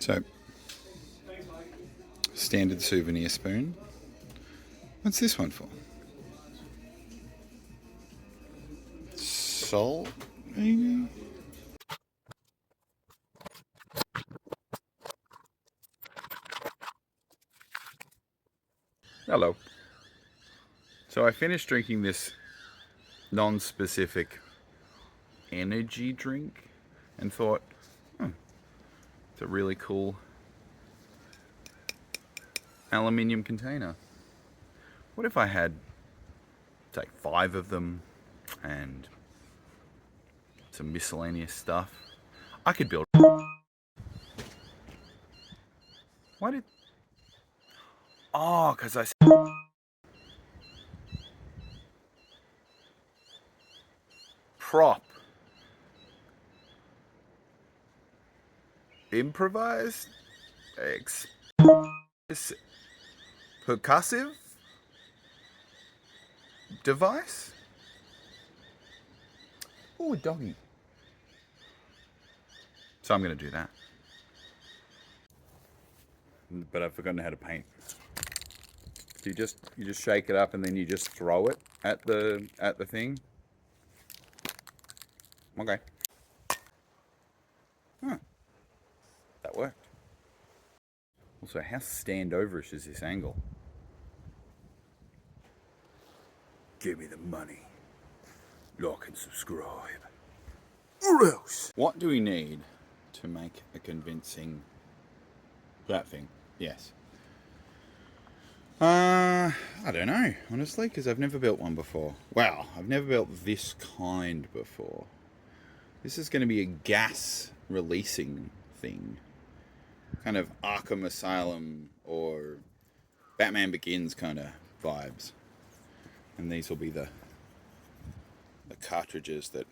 So, standard souvenir spoon. What's this one for? Salt, maybe? Hello. So I finished drinking this non-specific energy drink and thought, it's a really cool aluminium container. What if I had, say, 5 of them and some miscellaneous stuff? I could build. Why did... Oh, because I... Prop. Improvised? Percussive? Device? Oh, a doggy. So I'm going to do that. But I've forgotten how to paint. You just shake it up and then you just throw it at the thing. Okay. Huh. That worked. Also, how standoverish is this angle? Give me the money. Like and subscribe. Or else. What do we need to make a convincing... that thing? Yes. I don't know, honestly, because I've never built one before. Wow, I've never built this kind before. This is going to be a gas releasing thing. Kind of Arkham Asylum or Batman Begins kind of vibes. And these will be the cartridges that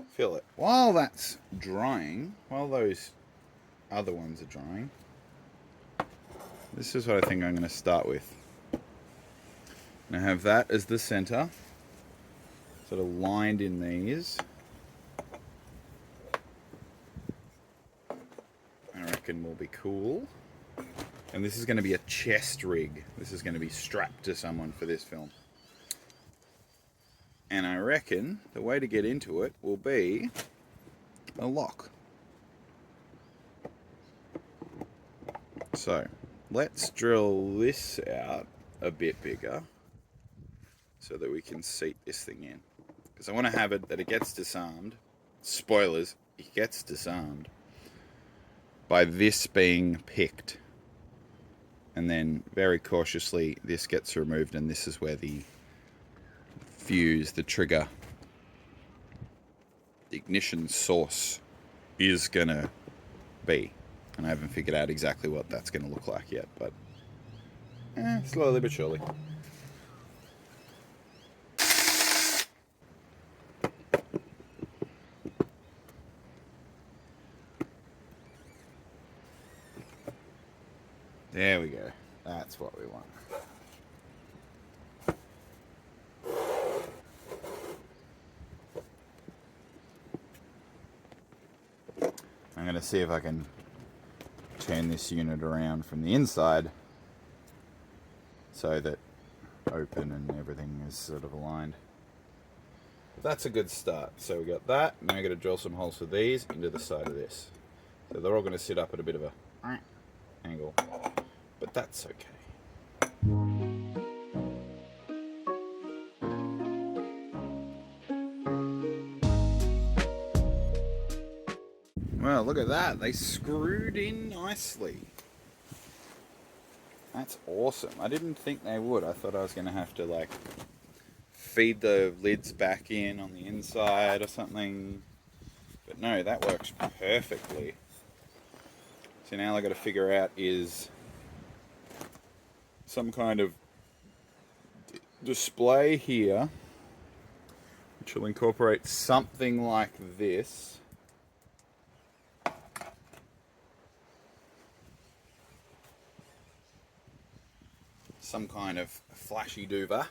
fill it. While that's drying, while those other ones are drying, this is what I think I'm going to start with. I have that as the center, sort of lined in these. I reckon will be cool. And this is going to be a chest rig. This is going to be strapped to someone for this film. And I reckon the way to get into it will be a lock. So let's drill this out a bit bigger so that we can seat this thing in. Because I want to have it that it gets disarmed. Spoilers, it gets disarmed by this being picked. And then very cautiously this gets removed, and this is where the fuse, the trigger, the ignition source is gonna be. And I haven't figured out exactly what that's gonna look like yet, but slowly but surely. There we go. That's what we want. I'm going to see if I can turn this unit around from the inside so that open and everything is sort of aligned. But that's a good start. So we got that. Now we've got to drill some holes for these into the side of this. So they're all going to sit up at a bit of a angle. But that's okay. Well, look at that. They screwed in nicely. That's awesome. I didn't think they would. I thought I was going to have to, like, feed the lids back in on the inside or something. But no, that works perfectly. So now all I've got to figure out is some kind of display here which will incorporate something like this. Some kind of flashy doover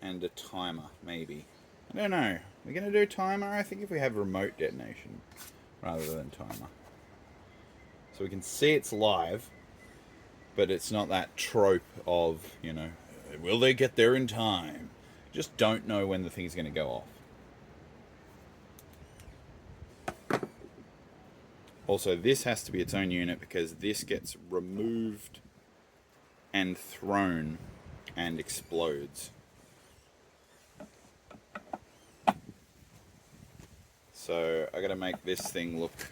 and a timer, maybe. I don't know. We're going to do timer, I think, if we have remote detonation rather than timer. So we can see it's live, but it's not that trope of, you know, will they get there in time? Just don't know when the thing's going to go off. Also, this has to be its own unit because this gets removed and thrown and explodes. So I gotta make this thing look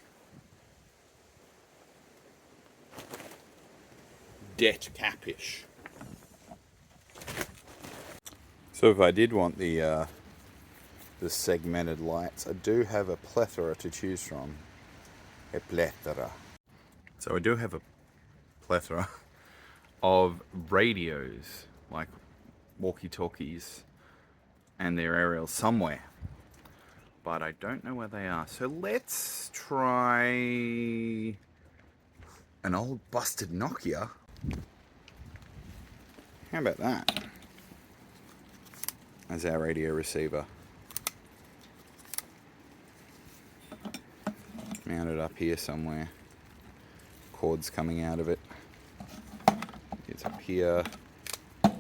det capish. So if I did want the segmented lights, I do have a plethora to choose from. A plethora. So I do have a plethora of radios, like walkie-talkies, and their aerials somewhere. But I don't know where they are. So let's try an old busted Nokia. How about that? As our radio receiver. Mounted up here somewhere. Cords coming out of it. It's up here. Big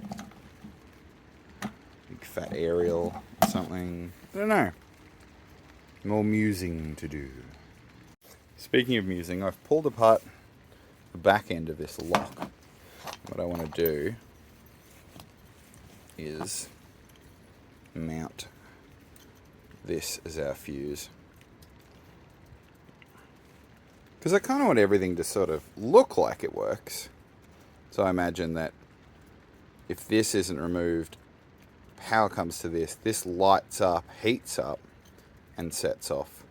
fat aerial or something. I don't know. More musing to do. Speaking of musing, I've pulled apart the back end of this lock. What I want to do is mount this as our fuse. Because I kind of want everything to sort of look like it works. So I imagine that if this isn't removed, power comes to this, this lights up, heats up, and sets off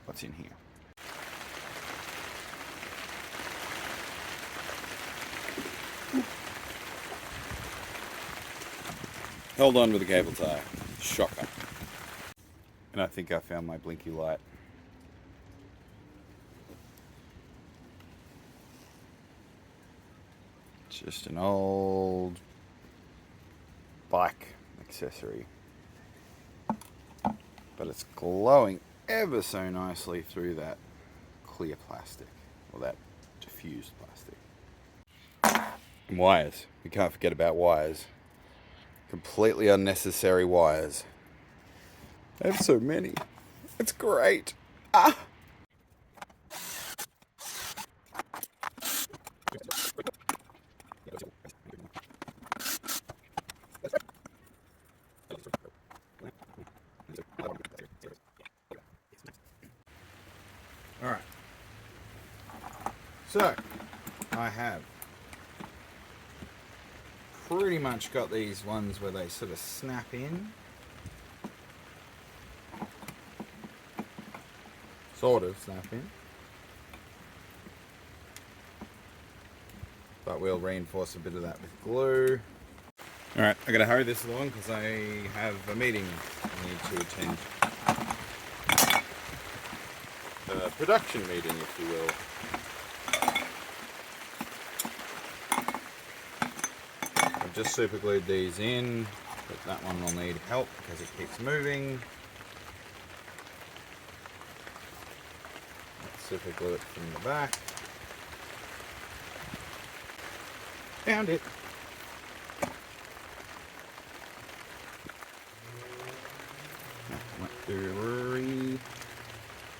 what's in here. Held on with a cable tie. Shocker. And I think I found my blinky light. It's just an old bike accessory. But it's glowing ever so nicely through that clear plastic, or that diffused plastic. And wires. We can't forget about wires. Completely unnecessary wires. I have so many. It's great. Ah! Alright. So, I have pretty much got these ones where they sort of snap in. Sort of snap in. But we'll reinforce a bit of that with glue. Alright, I gotta hurry this along because I have a meeting I need to attend. A production meeting, if you will. I've just super glued these in, but that one will need help because it keeps moving. Let's super glue it from the back. Found it. Let's do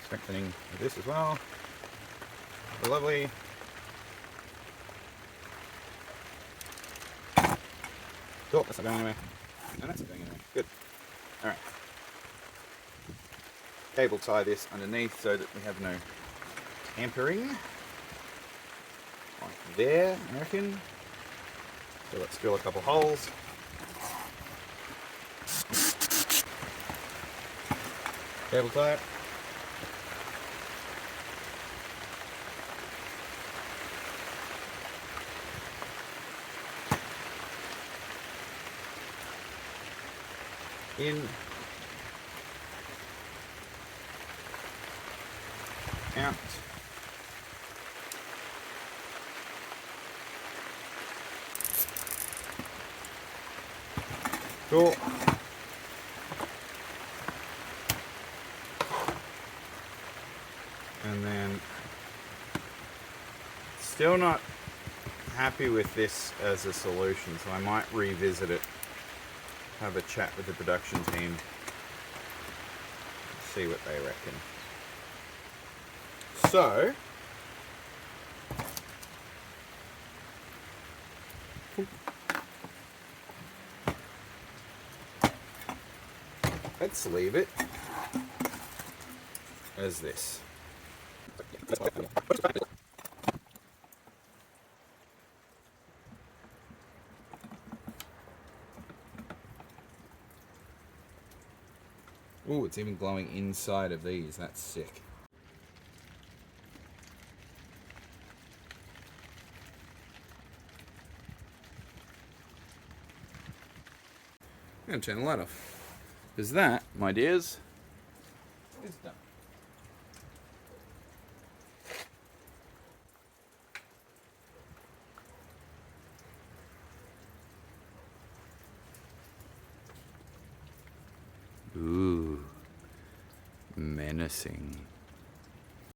strengthening with this as well. Lovely. Cool, that's not going anywhere. No, that's not going anywhere. Good. Alright. Cable tie this underneath so that we have no tampering. Like there, I reckon. So let's drill a couple holes. Cable tie it. In, out, cool. And then Still not happy with this as a solution, so I might revisit it. Have a chat with the production team. See what they reckon. So, let's leave it as this. Oh, it's even glowing inside of these. That's sick. I'm going to turn the light off. Because that, my dears, is done. Ooh, menacing.